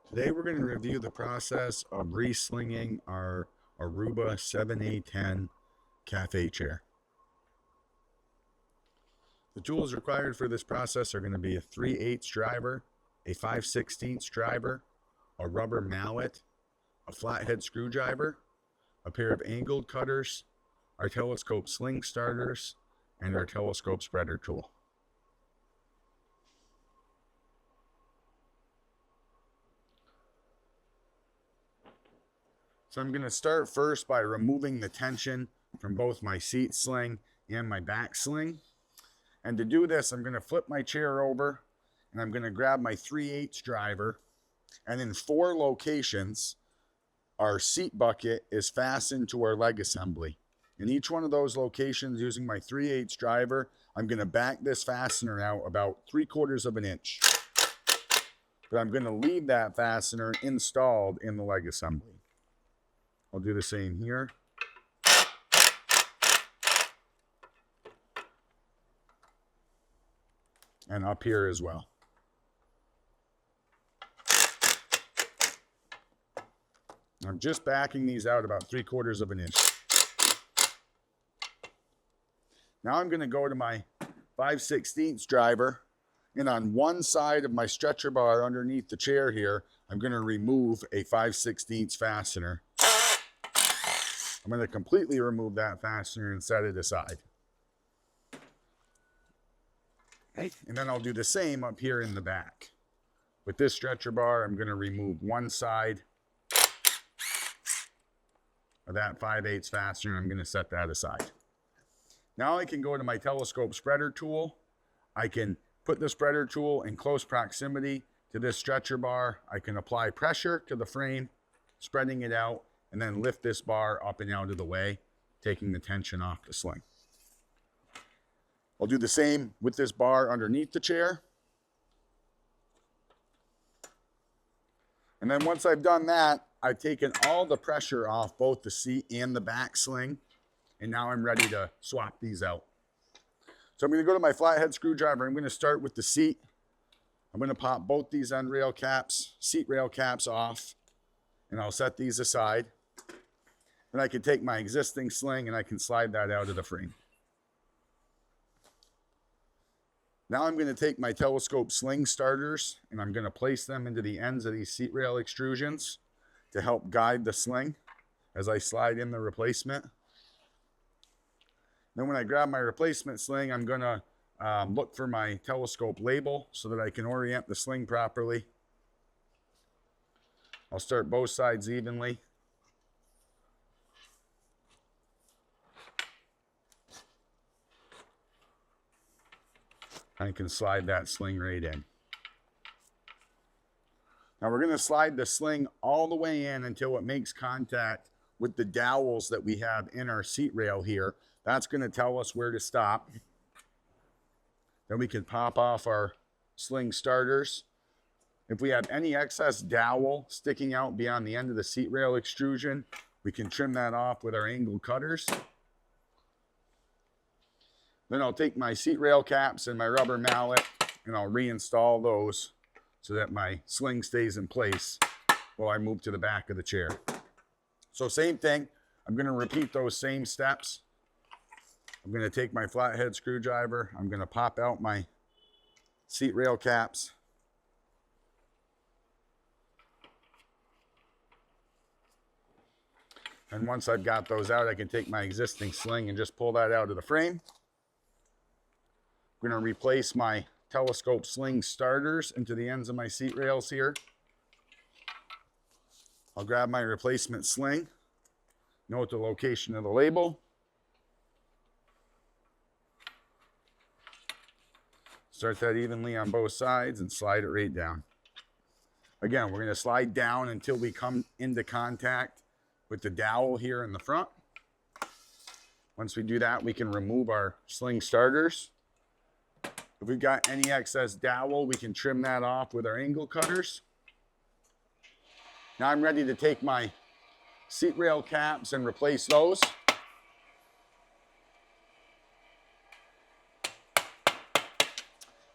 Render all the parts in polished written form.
Today we're going to review the process of re-slinging our Aruba 7A10 Café chair. The tools required for this process are going to be a 3/8 driver, a 5/16 driver, a rubber mallet, a flathead screwdriver, a pair of angled cutters, our telescope sling starters, and our telescope spreader tool. So I'm going to start first by removing the tension from both my seat sling and my back sling. And to do this, I'm going to flip my chair over and I'm going to grab my 3/8 driver. And in 4 locations, our seat bucket is fastened to our leg assembly. In each one of those locations, using my 3/8 driver, I'm going to back this fastener out about 3/4 of an inch. But I'm going to leave that fastener installed in the leg assembly. I'll do the same here. And up here as well. I'm just backing these out about 3/4 of an inch. Now I'm going to go to my 5/16 driver, and on one side of my stretcher bar underneath the chair here, I'm going to remove a 5/16 fastener. I'm going to completely remove that fastener and set it aside. Okay. And then I'll do the same up here in the back. With this stretcher bar, I'm going to remove one side of that 5/8 fastener. I'm going to set that aside. Now I can go to my telescope spreader tool. I can put the spreader tool in close proximity to this stretcher bar. I can apply pressure to the frame, spreading it out, and then lift this bar up and out of the way, taking the tension off the sling. I'll do the same with this bar underneath the chair. And then once I've done that, I've taken all the pressure off both the seat and the back sling. And now I'm ready to swap these out. So I'm going to go to my flathead screwdriver. I'm going to start with the seat. I'm going to pop both these end rail caps, seat rail caps off, and I'll set these aside. Then I can take my existing sling and I can slide that out of the frame. Now I'm going to take my telescope sling starters and I'm going to place them into the ends of these seat rail extrusions to help guide the sling as I slide in the replacement. Then when I grab my replacement sling, I'm going to look for my telescope label so that I can orient the sling properly. I'll start both sides evenly. I can slide that sling right in. Now we're going to slide the sling all the way in until it makes contact with the dowels that we have in our seat rail here. That's going to tell us where to stop. Then we can pop off our sling starters. If we have any excess dowel sticking out beyond the end of the seat rail extrusion, we can trim that off with our angled cutters. Then I'll take my seat rail caps and my rubber mallet and I'll reinstall those so that my sling stays in place while I move to the back of the chair. So same thing, I'm going to repeat those same steps. I'm going to take my flathead screwdriver, I'm going to pop out my seat rail caps. And once I've got those out, I can take my existing sling and just pull that out of the frame. I'm going to replace my telescope sling starters into the ends of my seat rails here. I'll grab my replacement sling, note the location of the label. Start that evenly on both sides and slide it right down. Again, we're going to slide down until we come into contact with the dowel here in the front. Once we do that, we can remove our sling starters. If we've got any excess dowel, we can trim that off with our angle cutters. Now I'm ready to take my seat rail caps and replace those.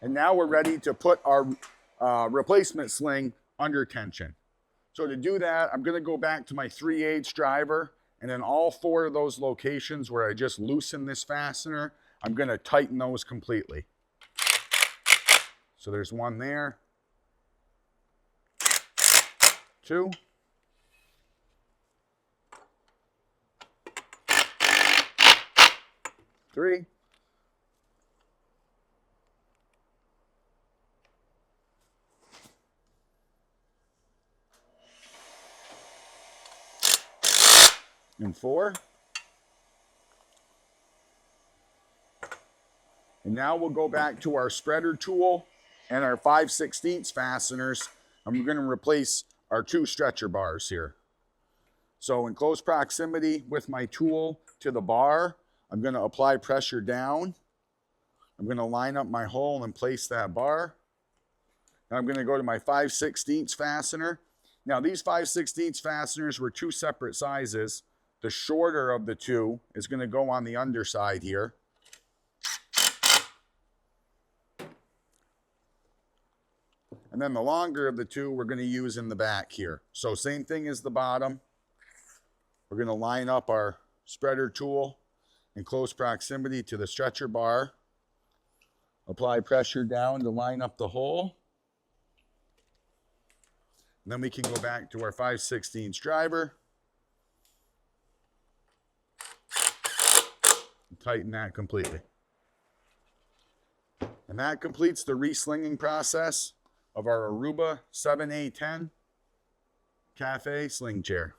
And now we're ready to put our replacement sling under tension. So to do that, I'm going to go back to my 3/8 driver, and then all 4 of those locations where I just loosened this fastener, I'm going to tighten those completely. So there's 1 there, 2, 3, and 4. And now we'll go back to our spreader tool and our 5/16 fasteners. I'm going to replace our 2 stretcher bars here. So in close proximity with my tool to the bar, I'm going to apply pressure down. I'm going to line up my hole and place that bar. And I'm going to go to my 5/16 fastener. Now these 5/16 fasteners were 2 separate sizes. The shorter of the 2 is going to go on the underside here. And then the longer of the 2 we're going to use in the back here. So same thing as the bottom. We're going to line up our spreader tool in close proximity to the stretcher bar. Apply pressure down to line up the hole. And then we can go back to our 5/16 driver. And tighten that completely. And that completes the re-slinging process of our Aruba 7A10 Café sling chair.